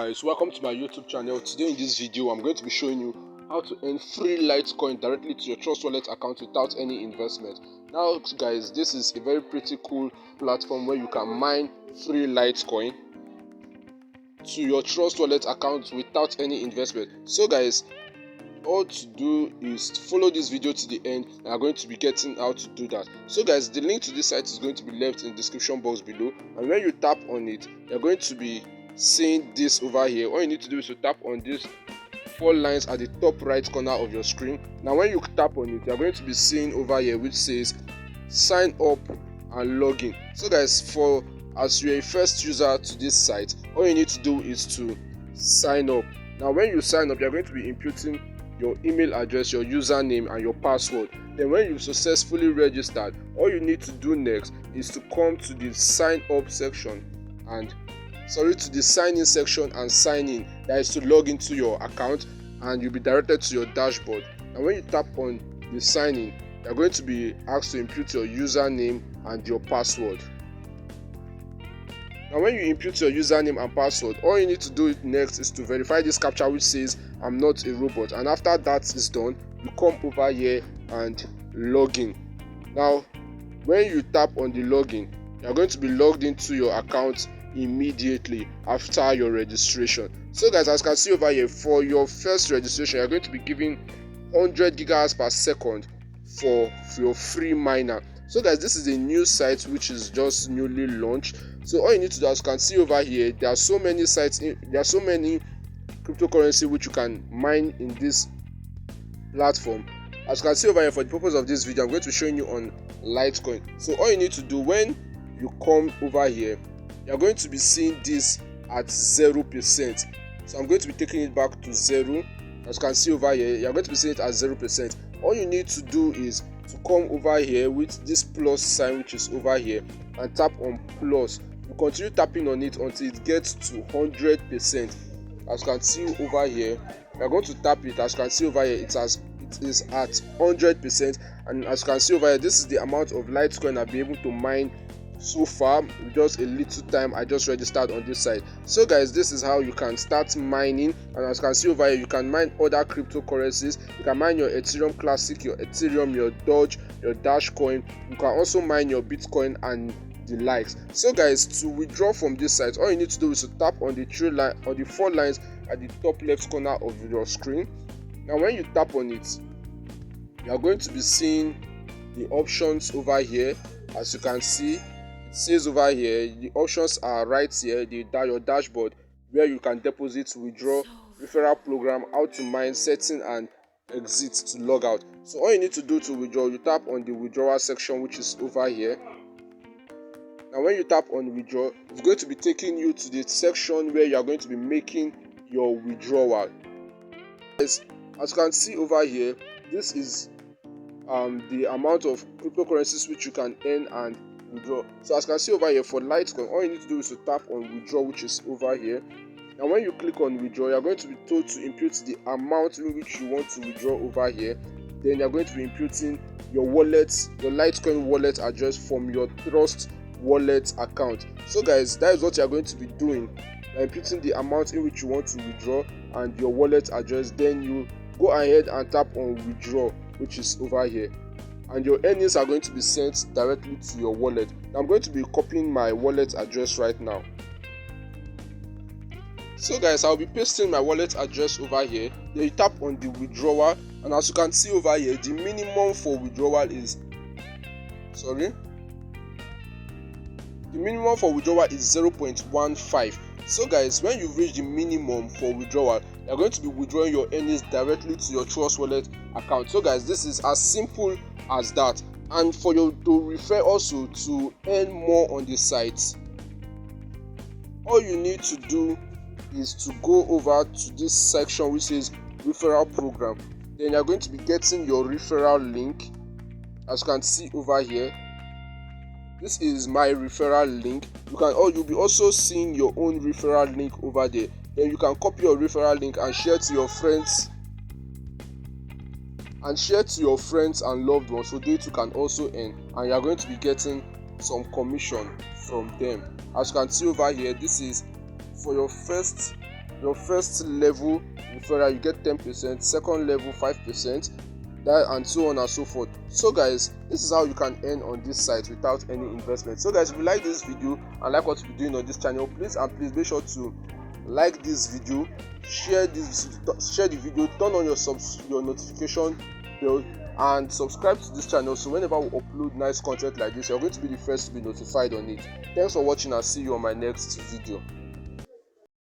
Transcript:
Guys, welcome to my YouTube channel. Today in this video I'm going to be showing you how to earn free LITECOIN directly to your Trust Wallet account without any investment. Now guys, this is a very pretty cool platform where you can mine free LITECOIN to your Trust Wallet account without any investment. So guys, all to do is to follow this video to the end, and I'm going to be getting how to do that. So guys, the link to this site is going to be left in the description box below, and when you tap on it, you're going to be seeing this over here. All you need to do is to tap on these 4 lines at the top right corner of your screen. Now when you tap on it, you're going to be seeing over here which says sign up and log in. So guys, as you're a first user to this site, all you need to do is to sign up. Now when you sign up, you're going to be inputting your email address, your username and your password. Then when you've successfully registered, all you need to do next is to come to the sign up section and to the sign in section and sign in. That is to log into your account, and you'll be directed to your dashboard. And when you tap on the sign in, you're going to be asked to input your username and your password. Now when you input your username and password, all you need to do next is to verify this captcha which says I'm not a robot, and after that is done, you come over here and log in. Now when you tap on the login, you're going to be logged into your account immediately after your registration. So guys, as you can see over here, for your first registration, you're going to be given 100 gigahertz per second for your free miner. So guys, this is a new site which is just newly launched. So all you need to do, as you can see over here, there are so many sites, there are so many cryptocurrency which you can mine in this platform. As you can see over here, for the purpose of this video, I'm going to be showing you on LITECOIN. So all you need to do, when you come over here, you're going to be seeing this at 0%. So I'm going to be taking it back to 0. As you can see over here, you're going to be seeing it at 0%. All you need to do is to come over here with this plus sign which is over here and tap on plus. You continue tapping on it until it gets to 100%. As you can see over here, you're going to tap it. As you can see over here, it is at 100%, and as you can see over here, this is the amount of LITECOIN I've been able to mine so far. Just a little time I just registered on this site. So guys, this is how you can start mining, and as you can see over here, you can mine other cryptocurrencies. You can mine your Ethereum Classic, your Ethereum, your Doge, your Dashcoin. You can also mine your Bitcoin and the likes. So guys, to withdraw from this site, all you need to do is to tap on the 4 lines at the top left corner of your screen. Now when you tap on it, you are going to be seeing the options over here. As you can see, it says over here, the options are right here, your dashboard, where you can deposit, withdraw, referral program, how to mine, setting and exit to log out. So all you need to do to withdraw, you tap on the withdrawal section which is over here. Now when you tap on withdraw, it's going to be taking you to the section where you are going to be making your withdrawal. As you can see over here, this is the amount of cryptocurrencies which you can earn and withdraw. So as you can see over here, for LITECOIN, all you need to do is to tap on withdraw, which is over here. And when you click on withdraw, you're going to be told to input the amount in which you want to withdraw over here. Then you're going to be inputting your wallet, your LITECOIN wallet address from your Trust Wallet account. So guys, that is what you're going to be doing. You're inputting the amount in which you want to withdraw and your wallet address. Then you go ahead and tap on withdraw, which is over here, and your earnings are going to be sent directly to your wallet. Now, I'm going to be copying my wallet address right now. So guys, I'll be pasting my wallet address over here. Then you tap on the withdrawal, and as you can see over here, the minimum for withdrawal is the minimum for withdrawal is 0.15. So guys, when you reach the minimum for withdrawal, you're going to be withdrawing your earnings directly to your Trust Wallet account. So guys, this is as simple as that. And for you to refer also to earn more on the site, all you need to do is to go over to this section which says referral program. Then you're going to be getting your referral link. As you can see over here, this is my referral link. You'll be also seeing your own referral link over there. Then you can copy your referral link and share to your friends and loved ones, so they too can also earn, and you are going to be getting some commission from them. As you can see over here, this is for your first your first level referral you get 10%, second level 5%, that and so on and so forth. So guys, this is how you can earn on this site without any investment. So guys, if you like this video and like what we're doing on this channel, please make sure to like this video, share the video, turn on your notification bell, and subscribe to this channel, so whenever we upload nice content like this, you're going to be the first to be notified on it. Thanks for watching, and see you on my next video.